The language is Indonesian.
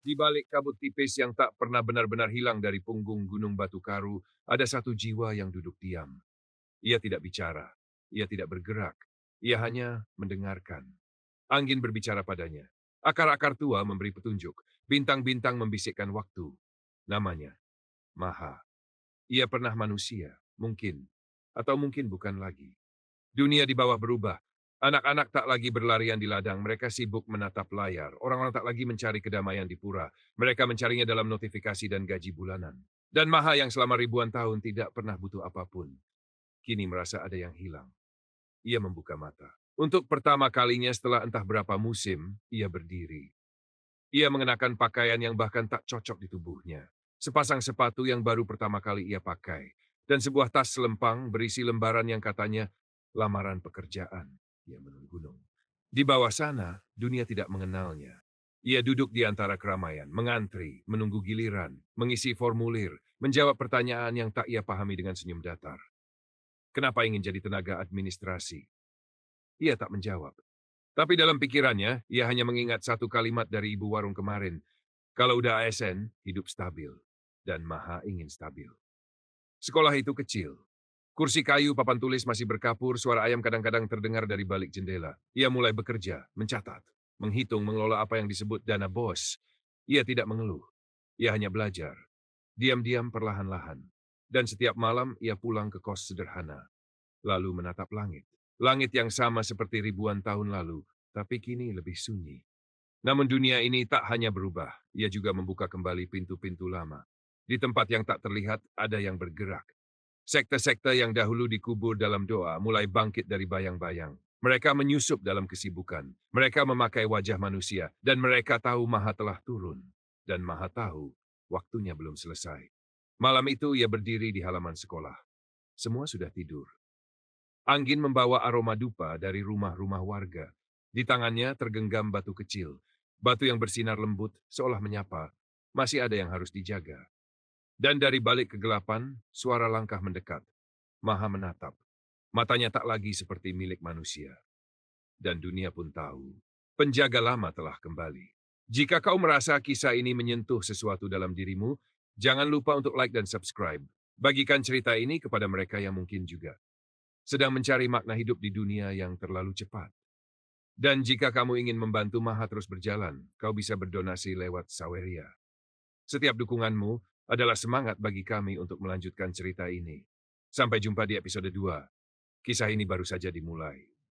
Di balik kabut tipis yang tak pernah benar-benar hilang dari punggung Gunung Batu Karu, ada satu jiwa yang duduk diam. Ia tidak bicara, ia tidak bergerak, ia hanya mendengarkan. Angin berbicara padanya. Akar-akar tua memberi petunjuk. Bintang-bintang membisikkan waktu. Namanya, Maha. Ia pernah manusia, mungkin. Atau mungkin bukan lagi. Dunia di bawah berubah. Anak-anak tak lagi berlarian di ladang, mereka sibuk menatap layar. Orang-orang tak lagi mencari kedamaian di pura. Mereka mencarinya dalam notifikasi dan gaji bulanan. Dan Maha yang selama ribuan tahun tidak pernah butuh apapun, kini merasa ada yang hilang. Ia membuka mata. Untuk pertama kalinya setelah entah berapa musim, ia berdiri. Ia mengenakan pakaian yang bahkan tak cocok di tubuhnya. Sepasang sepatu yang baru pertama kali ia pakai. Dan sebuah tas selempang berisi lembaran yang katanya lamaran pekerjaan. Ia menunggu. Di bawah sana, dunia tidak mengenalnya. Ia duduk di antara keramaian, mengantri, menunggu giliran, mengisi formulir, menjawab pertanyaan yang tak ia pahami dengan senyum datar. Kenapa ingin jadi tenaga administrasi? Ia tak menjawab. Tapi dalam pikirannya, ia hanya mengingat satu kalimat dari ibu warung kemarin. Kalau udah ASN, hidup stabil. Dan Maha ingin stabil. Sekolah itu kecil. Kursi kayu, papan tulis masih berkapur, suara ayam kadang-kadang terdengar dari balik jendela. Ia mulai bekerja, mencatat, menghitung, mengelola apa yang disebut dana bos. Ia tidak mengeluh. Ia hanya belajar. Diam-diam perlahan-lahan. Dan setiap malam ia pulang ke kos sederhana. Lalu menatap langit. Langit yang sama seperti ribuan tahun lalu, tapi kini lebih sunyi. Namun dunia ini tak hanya berubah, ia juga membuka kembali pintu-pintu lama. Di tempat yang tak terlihat, ada yang bergerak. Sekte-sekte yang dahulu dikubur dalam doa mulai bangkit dari bayang-bayang. Mereka menyusup dalam kesibukan. Mereka memakai wajah manusia, dan mereka tahu Maha telah turun. Dan Maha tahu, waktunya belum selesai. Malam itu ia berdiri di halaman sekolah. Semua sudah tidur. Angin membawa aroma dupa dari rumah-rumah warga. Di tangannya tergenggam batu kecil. Batu yang bersinar lembut, seolah menyapa. Masih ada yang harus dijaga. Dan dari balik kegelapan, suara langkah mendekat. Maha menatap. Matanya tak lagi seperti milik manusia. Dan dunia pun tahu. Penjaga lama telah kembali. Jika kau merasa kisah ini menyentuh sesuatu dalam dirimu, jangan lupa untuk like dan subscribe. Bagikan cerita ini kepada mereka yang mungkin juga sedang mencari makna hidup di dunia yang terlalu cepat. Dan jika kamu ingin membantu Maha terus berjalan, kau bisa berdonasi lewat Saweria. Setiap dukunganmu adalah semangat bagi kami untuk melanjutkan cerita ini. Sampai jumpa di episode 2. Kisah ini baru saja dimulai.